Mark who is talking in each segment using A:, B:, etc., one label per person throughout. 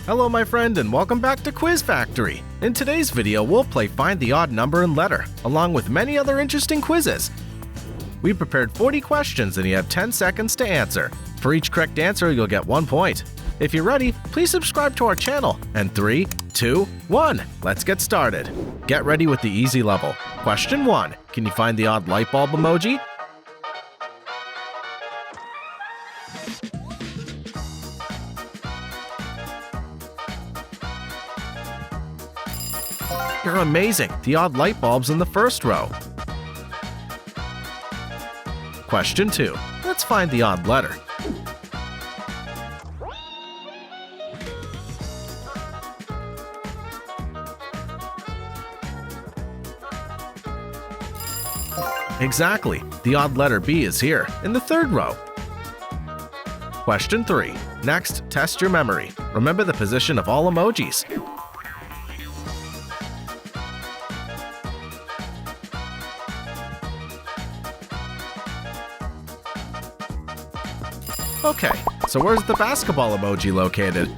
A: Hello my friend and welcome back to Quiz Factory. In today's video we'll play Find the Odd Number and Letter, along with many other interesting quizzes. We prepared 40 questions and you have 10 seconds to answer. For each correct answer you'll get 1 point. If you're ready, please subscribe to our channel. And 3, 2, 1, let's get started. Get ready with the easy level. Question 1. Can you find the odd light bulb emoji? You're amazing! The odd light bulb's in the first row. Question 2. Let's find the odd letter. Exactly! The odd letter B is here, in the third row. Question 3. Next, test your memory. Remember the position of all emojis. Okay, so where's the basketball emoji located?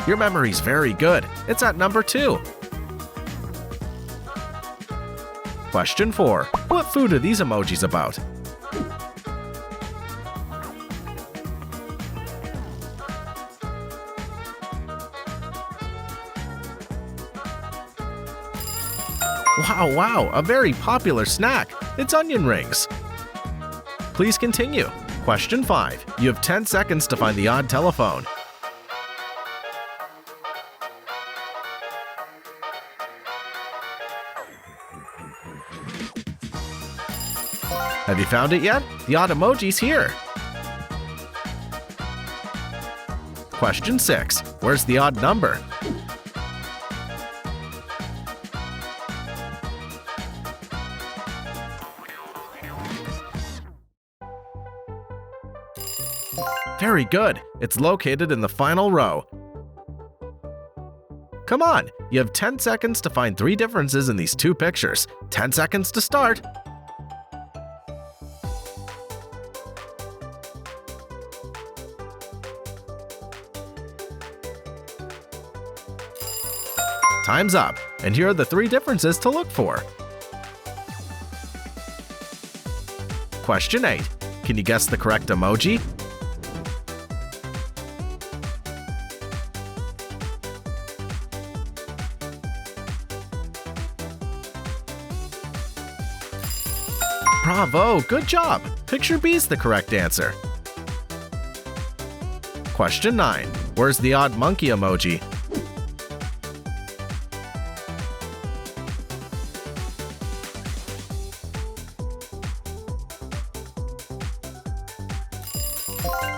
A: Your memory's very good. It's at number 2. Question 4. What food are these emojis about? Wow, a very popular snack. It's onion rings. Please continue. Question 5. You have 10 seconds to find the odd telephone. Have you found it yet? The odd emoji's here. Question 6. Where's the odd number? Very good! It's located in the final row. Come on! You have 10 seconds to find 3 differences in these 2 pictures. 10 seconds to start! Time's up, and here are the 3 differences to look for. Question 8. Can you guess the correct emoji? Bravo! Good job! Picture B's the correct answer. Question 9. Where's the odd monkey emoji?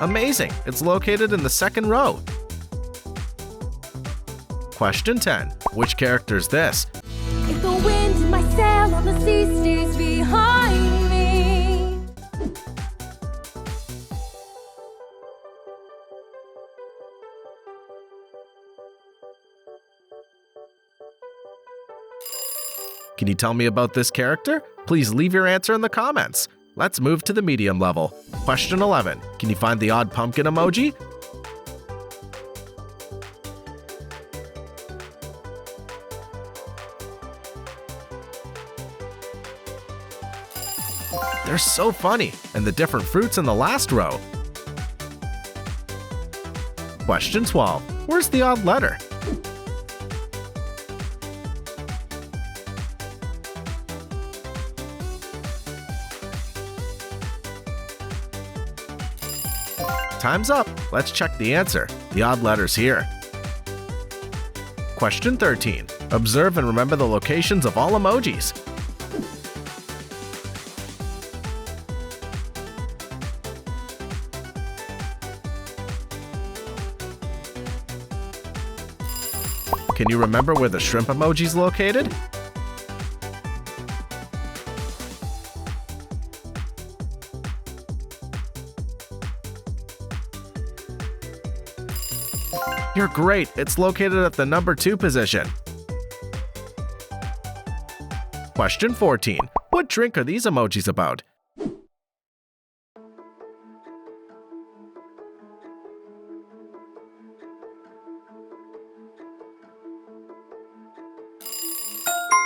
A: Amazing! It's located in the second row. Question 10. Which character is this?
B: If the wind in my sail on the sea stays behind me.
A: Can you tell me about this character? Please leave your answer in the comments. Let's move to the medium level. Question 11. Can you find the odd pumpkin emoji? They're so funny, and the different fruits in the last row. Question 12. Where's the odd letter? Time's up. Let's check the answer. The odd letter's here. Question 13. Observe and remember the locations of all emojis. Can you remember where the shrimp emoji's located? You're great! It's located at the number 2 position. Question 14. What drink are these emojis about?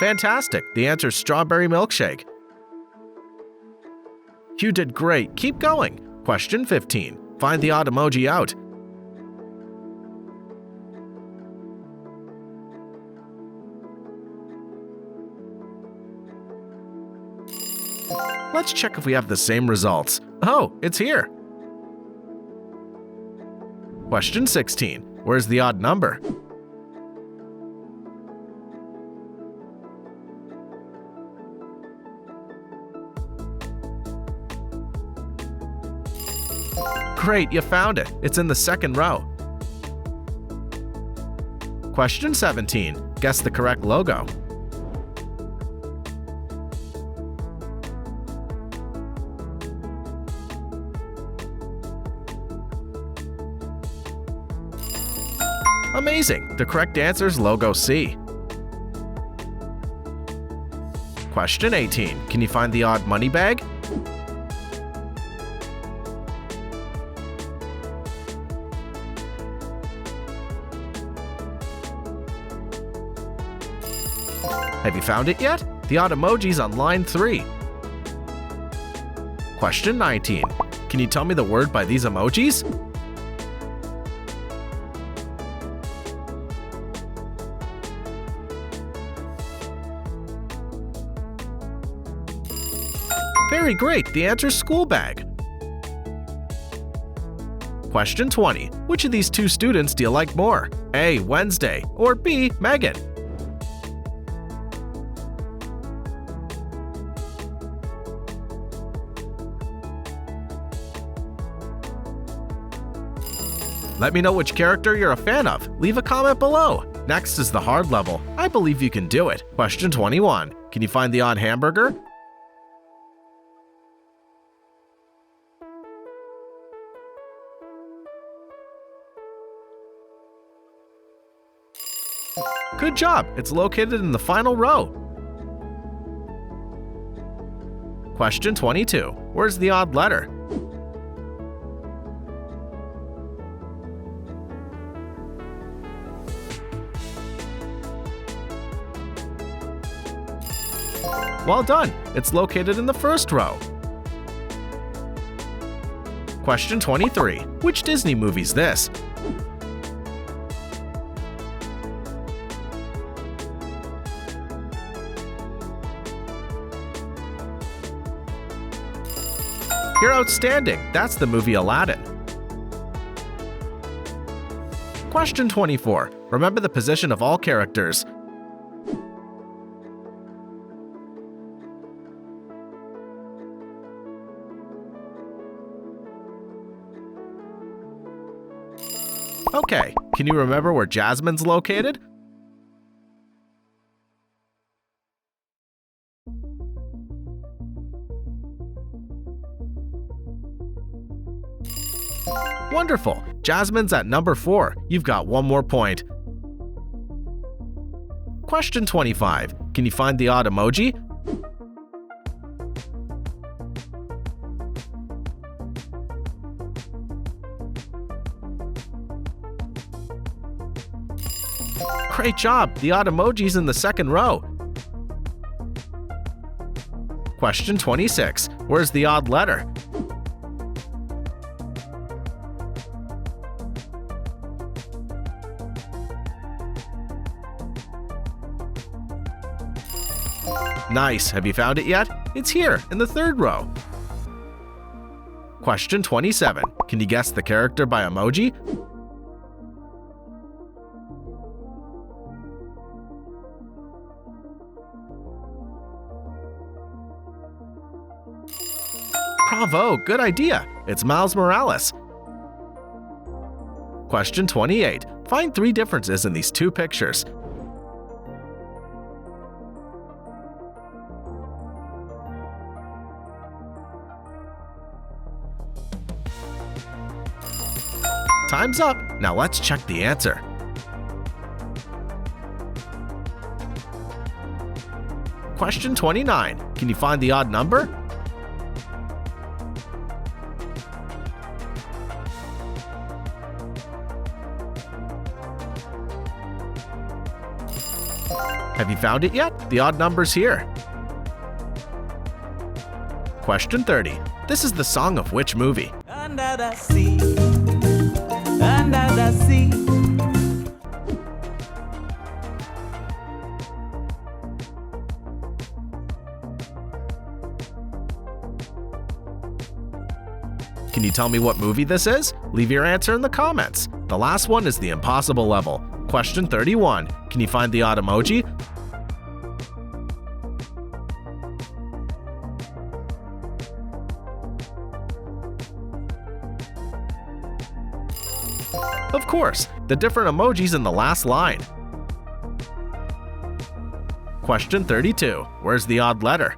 A: Fantastic! The answer is strawberry milkshake. You did great. Keep going. Question 15. Find the odd emoji out. Let's check if we have the same results. Oh, it's here. Question 16. Where's the odd number? Great, you found it. It's in the second row. Question 17. Guess the correct logo. Amazing! The correct answer is logo C. Question 18. Can you find the odd money bag? Have you found it yet? The odd emoji's on line 3. Question 19. Can you tell me the word by these emojis? Very great! The answer is school bag. Question 20. Which of these two students do you like more? A. Wednesday or B. Megan? Let me know which character you're a fan of. Leave a comment below. Next is the hard level. I believe you can do it. Question 21. Can you find the odd hamburger? Good job! It's located in the final row. Question 22. Where's the odd letter? Well done! It's located in the first row. Question 23. Which Disney movie's this? You're outstanding! That's the movie Aladdin. Question 24. Remember the position of all characters. Okay, can you remember where Jasmine's located? Wonderful! Jasmine's at number 4. You've got one more point. Question 25. Can you find the odd emoji? Great job! The odd emoji's in the second row. Question 26. Where's the odd letter? Nice! Have you found it yet? It's here, in the third row. Question 27. Can you guess the character by emoji? Bravo! Good idea! It's Miles Morales. Question 28. Find 3 differences in these 2 pictures. Time's up! Now let's check the answer. Question 29. Can you find the odd number? Have you found it yet? The odd number's here. Question 30. This is the song of which movie?
C: Under the sea, under the sea.
A: Can you tell me what movie this is? Leave your answer in the comments. The last one is the impossible level. Question 31. Can you find the odd emoji? Of course, the different emojis in the last line. Question 32. Where's the odd letter?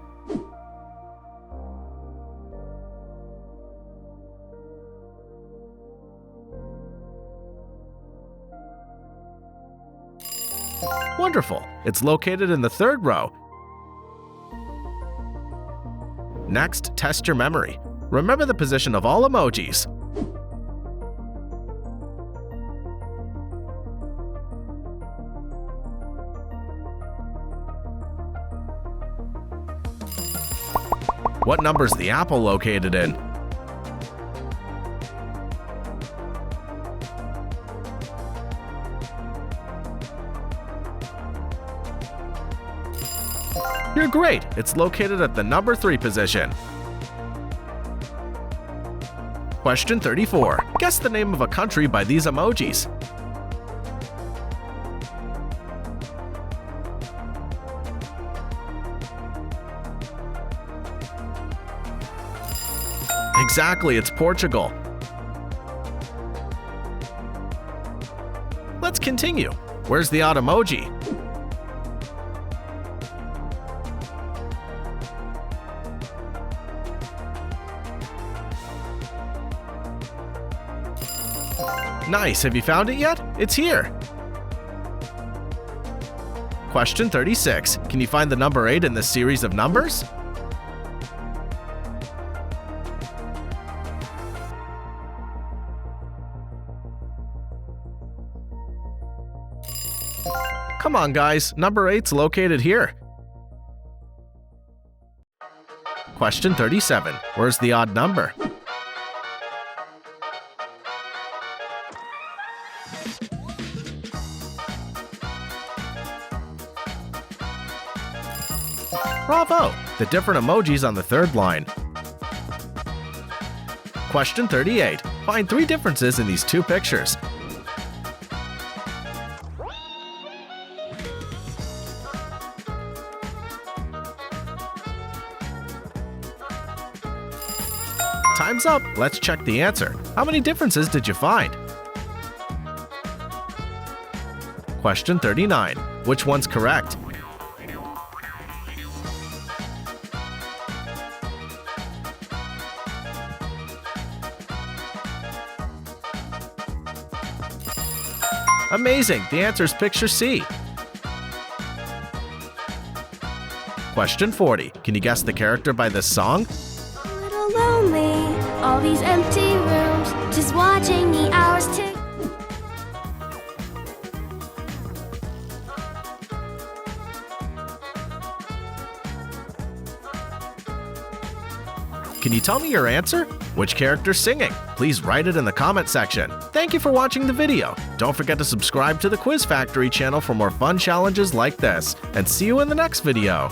A: Wonderful! It's located in the third row. Next, test your memory. Remember the position of all emojis. What number is the apple located in? You're great! It's located at the number 3 position. Question 34. Guess the name of a country by these emojis. Exactly, it's Portugal. Let's continue. Where's the odd emoji? Nice, have you found it yet? It's here. Question 36. Can you find the number 8 in this series of numbers? Come on, guys, number 8's located here. Question 37. Where's the odd number? Bravo! The different emojis on the third line. Question 38. Find 3 differences in these 2 pictures. Time's up. Let's check the answer. How many differences did you find? Question 39. Which one's correct? Amazing! The answer is picture C. Question 40. Can you guess the character by this song?
B: A little lonely, all these empty rooms, just watching the hours tick.
A: Can you tell me your answer? Which character's singing? Please write it in the comment section. Thank you for watching the video. Don't forget to subscribe to the Quiz Factory channel for more fun challenges like this, and see you in the next video.